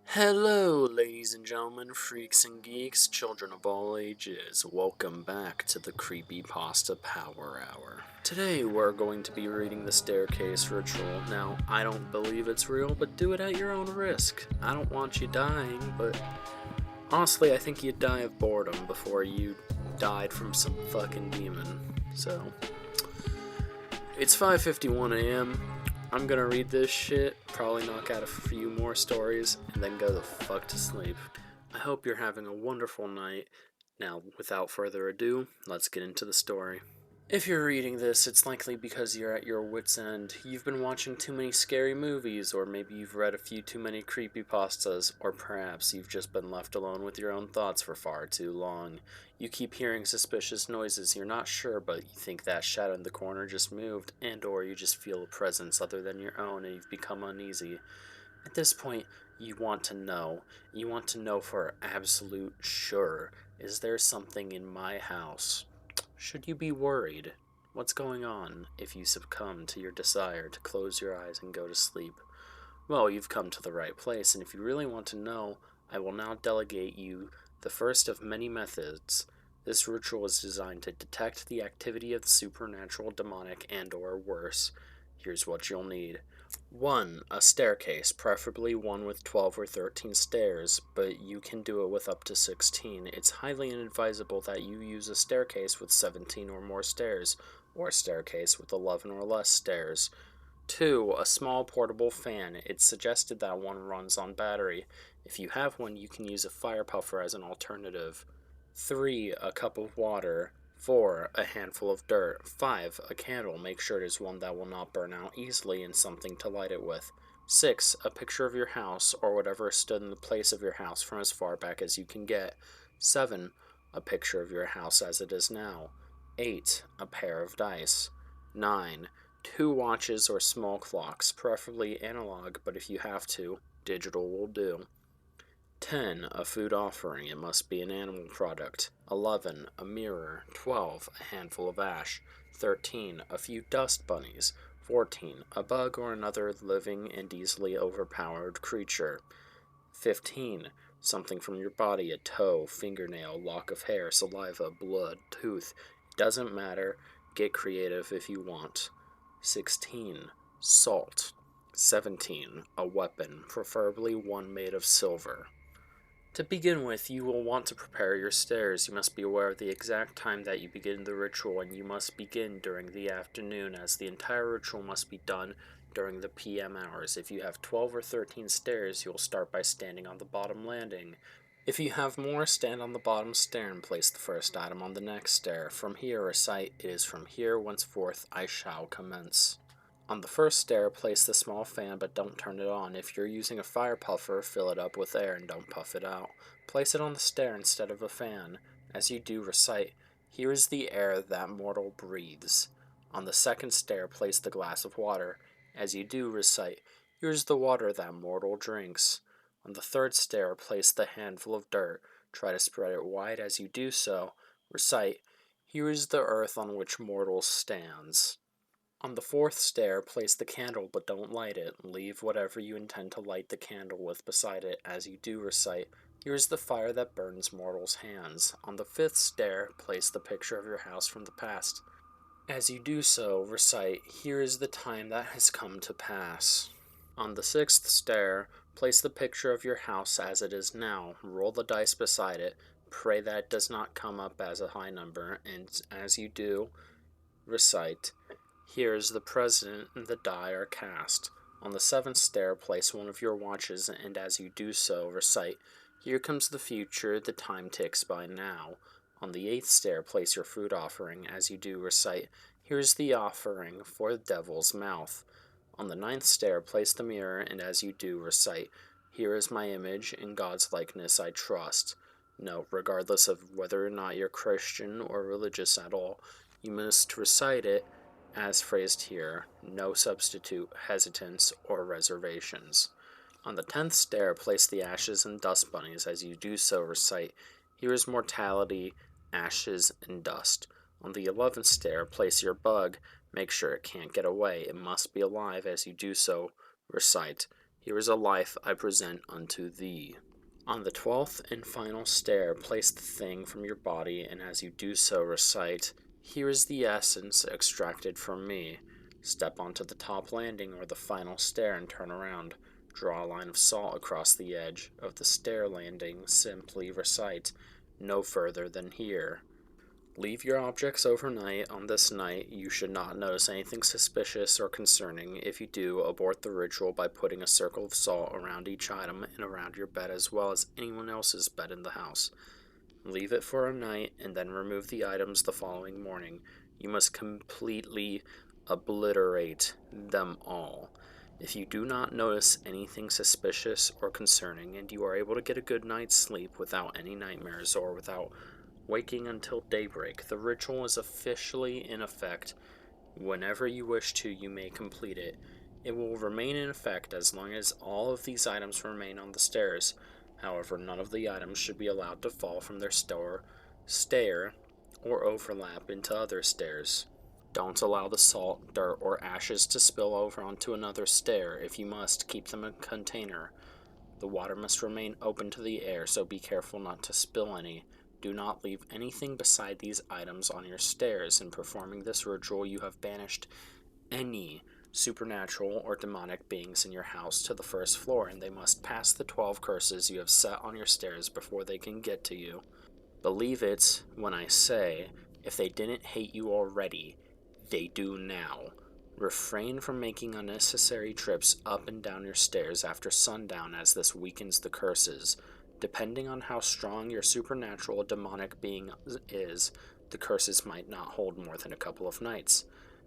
Hello, ladies and gentlemen, freaks and geeks, children of all ages. Welcome back to the Creepypasta Power Hour. Today, we're going to be reading the Staircase Ritual. Now, I don't believe it's real, but do it at your own risk. I don't want you dying, but honestly, I think you'd die of boredom before you died from some fucking demon. So, it's 5:51 a.m. I'm gonna read this shit, probably knock out a few more stories, and then go the fuck to sleep. I hope you're having a wonderful night. Now, without further ado, let's get into the story. If you're reading this, it's likely because you're at your wit's end. You've been watching too many scary movies, or maybe you've read a few too many creepypastas, or perhaps you've just been left alone with your own thoughts for far too long. You keep hearing suspicious noises, you're not sure, but you think that shadow in the corner just moved, and or you just feel a presence other than your own and you've become uneasy. At this point, you want to know. You want to know for absolute sure. Is there something in my house? Should you be worried? What's going on if you succumb to your desire to close your eyes and go to sleep? Well, you've come to the right place, and if you really want to know, I will now delegate you the first of many methods. This ritual is designed to detect the activity of the supernatural, demonic, and or worse. Here's what you'll need. 1. A staircase, preferably one with 12 or 13 stairs, but you can do it with up to 16. It's highly inadvisable that you use a staircase with 17 or more stairs, or a staircase with 11 or less stairs. 2. A small portable fan. It's suggested that one runs on battery. If you have one, you can use a fire puffer as an alternative. 3. A cup of water. 4. A handful of dirt. 5. A candle. Make sure it is one that will not burn out easily and something to light it with. 6. A picture of your house, or whatever stood in the place of your house from as far back as you can get. 7. A picture of your house as it is now. 8. A pair of dice. 9. 2 watches or small clocks, preferably analog, but if you have to, digital will do. 10. A food offering. It must be an animal product. 11. A mirror. 12. A handful of ash. 13. A few dust bunnies. 14. A bug or another living and easily overpowered creature. 15. Something from your body, a toe, fingernail, lock of hair, saliva, blood, tooth. It doesn't matter. Get creative if you want. 16. Salt. 17. A weapon, preferably one made of silver. To begin with, you will want to prepare your stairs. You must be aware of the exact time that you begin the ritual, and you must begin during the afternoon, as the entire ritual must be done during the PM hours. If you have 12 or 13 stairs, you'll start by standing on the bottom landing. If you have more, stand on the bottom stair and place the first item on the next stair. From here, recite, "It is from here whenceforth I shall commence." On the first stair, place the small fan, but don't turn it on. If you're using a fire puffer, fill it up with air and don't puff it out. Place it on the stair instead of a fan. As you do, recite, "Here is the air that mortal breathes." On the second stair, place the glass of water. As you do, recite, "Here is the water that mortal drinks." On the third stair, place the handful of dirt. Try to spread it wide as you do so. Recite, "Here is the earth on which mortal stands." On the fourth stair, place the candle, but don't light it. Leave whatever you intend to light the candle with beside it. As you do, recite, "Here is the fire that burns mortals' hands." On the fifth stair, place the picture of your house from the past. As you do so, recite, "Here is the time that has come to pass." On the sixth stair, place the picture of your house as it is now. Roll the dice beside it. Pray that it does not come up as a high number, and as you do, recite, "Here is the president, and the die are cast." On the seventh stair, place one of your watches, and as you do so, recite, "Here comes the future, the time ticks by now." On the eighth stair, place your food offering. As you do, recite, "Here is the offering for the devil's mouth." On the ninth stair, place the mirror, and as you do, recite, "Here is my image, in God's likeness I trust." Note, regardless of whether or not you're Christian or religious at all, you must recite it as phrased here, no substitute, hesitance, or reservations. On the 10th stair, place the ashes and dust bunnies. As you do so, recite, "Here is mortality, ashes, and dust." On the 11th stair, place your bug. Make sure it can't get away. It must be alive. As you do so, recite, Here is a life I present unto thee. On the 12th and final stair, place the thing from your body, and as you do so, recite, "Here is the essence extracted from me." Step onto the top landing or the final stair and turn around. Draw a line of salt across the edge of the stair landing. Simply recite, "No further than here." Leave your objects overnight. On this night, you should not notice anything suspicious or concerning. If you do, abort the ritual by putting a circle of salt around each item and around your bed as well as anyone else's bed in the house. Leave it for a night and then remove the items the following morning. You must completely obliterate them all. If you do not notice anything suspicious or concerning and you are able to get a good night's sleep without any nightmares or without waking until daybreak, the ritual is officially in effect. Whenever you wish to, you may complete it. It will remain in effect as long as all of these items remain on the stairs. However, none of the items should be allowed to fall from their stair or overlap into other stairs. Don't allow the salt, dirt, or ashes to spill over onto another stair. If you must, keep them in a container. The water must remain open to the air, so be careful not to spill any. Do not leave anything beside these items on your stairs. In performing this ritual, you have banished any supernatural or demonic beings in your house to the first floor, and they must pass the 12 curses you have set on your stairs before they can get to you. Believe it when I say, if they didn't hate you already, they do now. Refrain from making unnecessary trips up and down your stairs after sundown, as this weakens the curses. Depending on how strong your supernatural or demonic being is, the curses might not hold more than a couple of nights.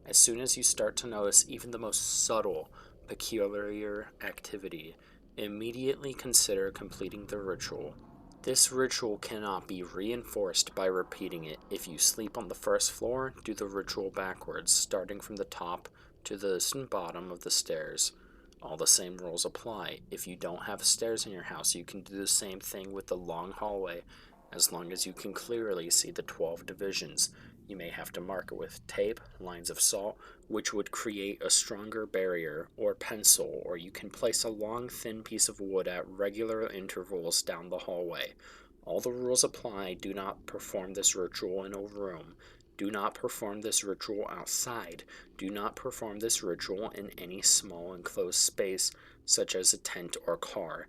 As soon as you start to notice even the most subtle, peculiar activity, immediately consider completing the ritual. This ritual cannot be reinforced by repeating it. If you sleep on the first floor, do the ritual backwards, starting from the top to the bottom of the stairs. All the same rules apply. If you don't have stairs in your house, you can do the same thing with the long hallway, as long as you can clearly see the 12 divisions. You may have to mark it with tape, lines of salt, which would create a stronger barrier, or pencil, or you can place a long, thin piece of wood at regular intervals down the hallway. All the rules apply. Do not perform this ritual in a room. Do not perform this ritual outside. Do not perform this ritual in any small enclosed space, such as a tent or car,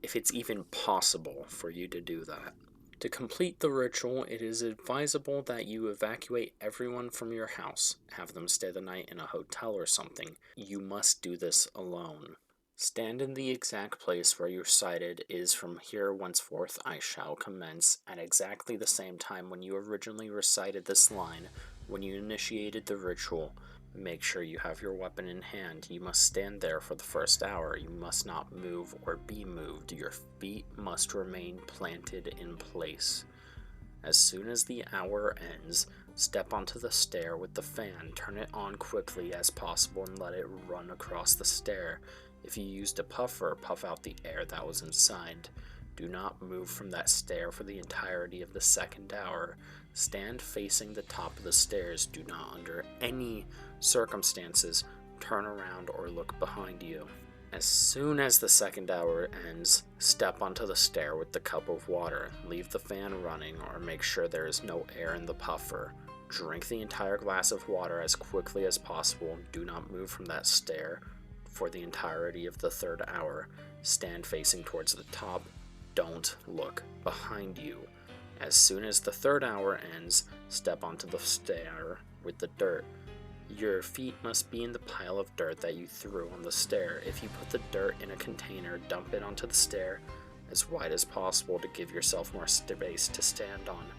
if it's even possible for you to do that. To complete the ritual, it is advisable that you evacuate everyone from your house. Have them stay the night in a hotel or something. You must do this alone. Stand in the exact place where you recited, "Is from here henceforth I shall commence," at exactly the same time when you originally recited this line, when you initiated the ritual. Make sure you have your weapon in hand. You must stand there for the first hour. You must not move or be moved. Your feet must remain planted in place. As soon as the hour ends, step onto the stair with the fan. Turn it on quickly as possible and let it run across the stair. If you used a puffer, puff out the air that was inside. Do not move from that stair for the entirety of the second hour. Stand facing the top of the stairs. Do not, under any circumstances, turn around or look behind you. As soon as the second hour ends, step onto the stair with the cup of water. Leave the fan running or make sure there is no air in the puffer. Drink the entire glass of water as quickly as possible. Do not move from that stair for the entirety of the third hour. Stand facing towards the top. Don't look behind you. As soon as the third hour ends, step onto the stair with the dirt. Your feet must be in the pile of dirt that you threw on the stair. If you put the dirt in a container, dump it onto the stair as wide as possible to give yourself more space to stand on.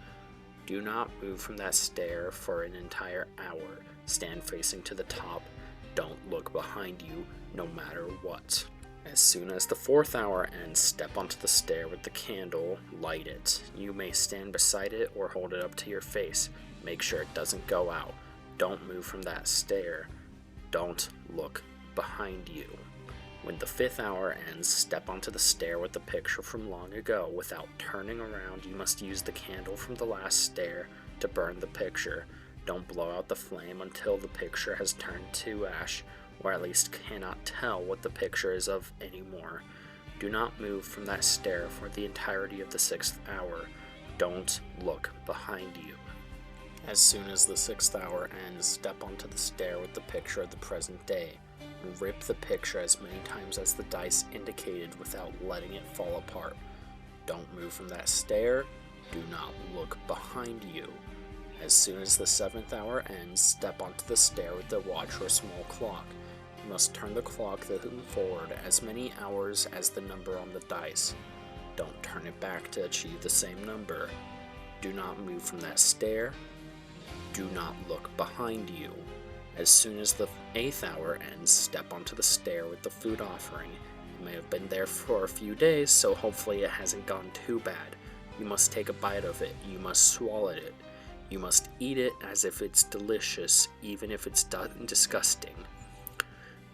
Do not move from that stair for an entire hour. Stand facing to the top. Don't look behind you, no matter what. As soon as the fourth hour ends, step onto the stair with the candle, light it. You may stand beside it or hold it up to your face. Make sure it doesn't go out. Don't move from that stair. Don't look behind you. When the fifth hour ends, step onto the stair with the picture from long ago. Without turning around, you must use the candle from the last stair to burn the picture. Don't blow out the flame until the picture has turned to ash or at least cannot tell what the picture is of anymore. Do not move from that stair for the entirety of the 6th hour. Don't look behind you. As soon as the 6th hour ends, step onto the stair with the picture of the present day. Rip the picture as many times as the dice indicated without letting it fall apart. Don't move from that stair. Do not look behind you. As soon as the 7th hour ends, step onto the stair with the watch or small clock. You must turn the clock forward as many hours as the number on the dice. Don't turn it back to achieve the same number. Do not move from that stair. Do not look behind you. As soon as the 8th hour ends, step onto the stair with the food offering. You may have been there for a few days, so hopefully it hasn't gone too bad. You must take a bite of it. You must swallow it. You must eat it as if it's delicious, even if it's disgusting.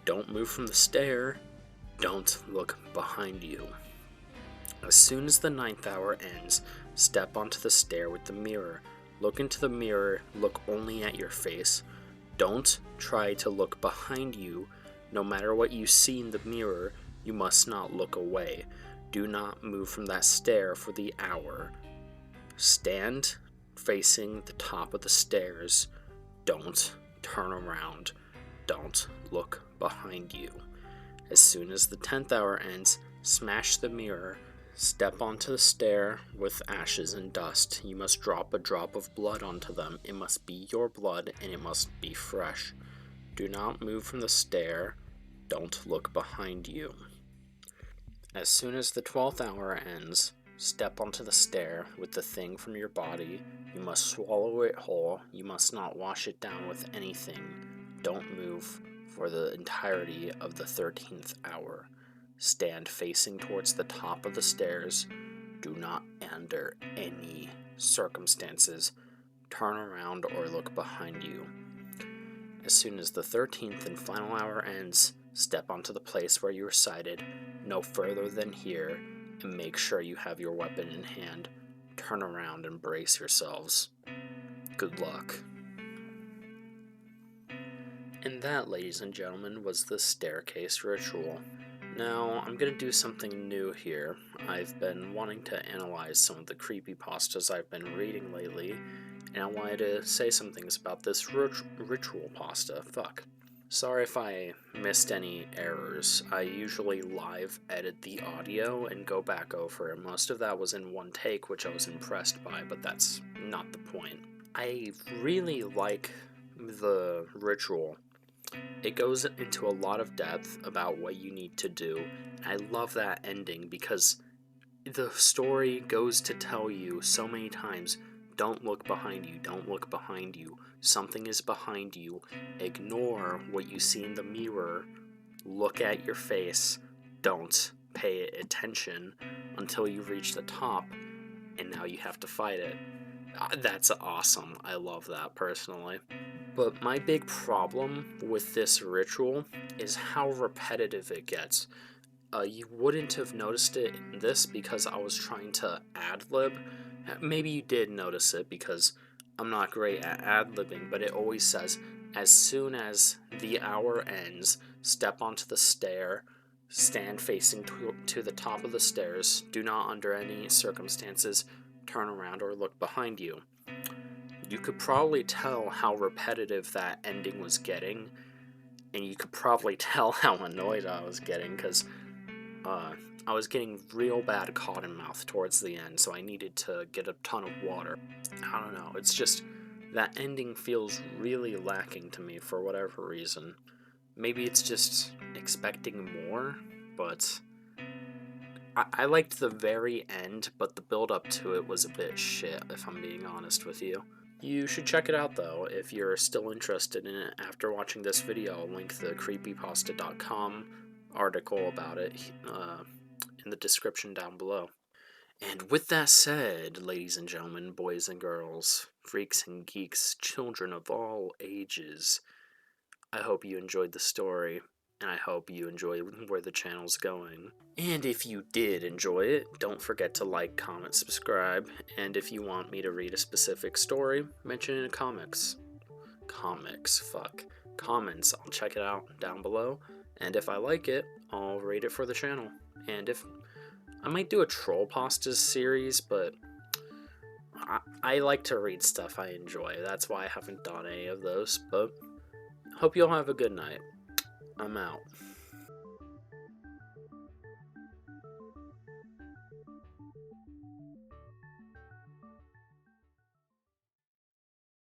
Don't move from the stair. Don't look behind you. As soon as the 9th hour ends, step onto the stair with the mirror. Look into the mirror. Look only at your face. Don't try to look behind you. No matter what you see in the mirror, you must not look away. Do not move from that stair for the hour. Stand facing the top of the stairs. Don't turn around. Don't look behind you. As soon as the 10th hour ends, smash the mirror. Step onto the stair with ashes and dust. You must drop a drop of blood onto them. It must be your blood and it must be fresh. Do not move from the stair. Don't look behind you. As soon as the 12th hour ends, step onto the stair with the thing from your body. You must swallow it whole. You must not wash it down with anything. Don't move for the entirety of the 13th hour. Stand facing towards the top of the stairs. Do not, under any circumstances, turn around or look behind you. As soon as the 13th and final hour ends, step onto the place where you were sighted, no further than here, and make sure you have your weapon in hand. Turn around and brace yourselves. Good luck. And that, ladies and gentlemen, was the staircase ritual. Now, I'm going to do something new here. I've been wanting to analyze some of the creepypastas I've been reading lately, and I wanted to say some things about this ritual pasta. Sorry if I missed any errors. I usually live edit the audio and go back over it. Most of that was in one take, which I was impressed by, but that's not the point. I really like the ritual. It goes into a lot of depth about what you need to do. I love that ending because the story goes to tell you so many times, don't look behind you, don't look behind you. Something is behind you. Ignore what you see in the mirror. Look at your face. Don't pay attention until you reach the top, and now you have to fight it. That's awesome. I love that personally. But my big problem with this ritual is how repetitive it gets. You wouldn't have noticed it in this because I was trying to ad-lib. Maybe you did notice it because I'm not great at ad-libbing, but it always says, as soon as the hour ends, step onto the stair, stand facing to the top of the stairs, do not under any circumstances turn around or look behind you. You could probably tell how repetitive that ending was getting, and you could probably tell how annoyed I was getting, because I was getting real bad cotton mouth towards the end, so I needed to get a ton of water. I don't know, it's just, that ending feels really lacking to me for whatever reason. Maybe it's just expecting more, but I liked the very end, but the build-up to it was a bit shit, if I'm being honest with you. You should check it out, though, if you're still interested in it after watching this video. I'll link the creepypasta.com article about it in the description down below. And with that said, ladies and gentlemen, boys and girls, freaks and geeks, children of all ages, I hope you enjoyed the story, and I hope you enjoy where the channel's going. And if you did enjoy it, don't forget to like, comment, subscribe, and if you want me to read a specific story, mention it in the comics. comments, I'll check it out down below, and if I like it, I'll rate it for the channel. And if I might do a troll pastas series, but I like to read stuff I enjoy. That's why I haven't done any of those. But hope you all have a good night. I'm out.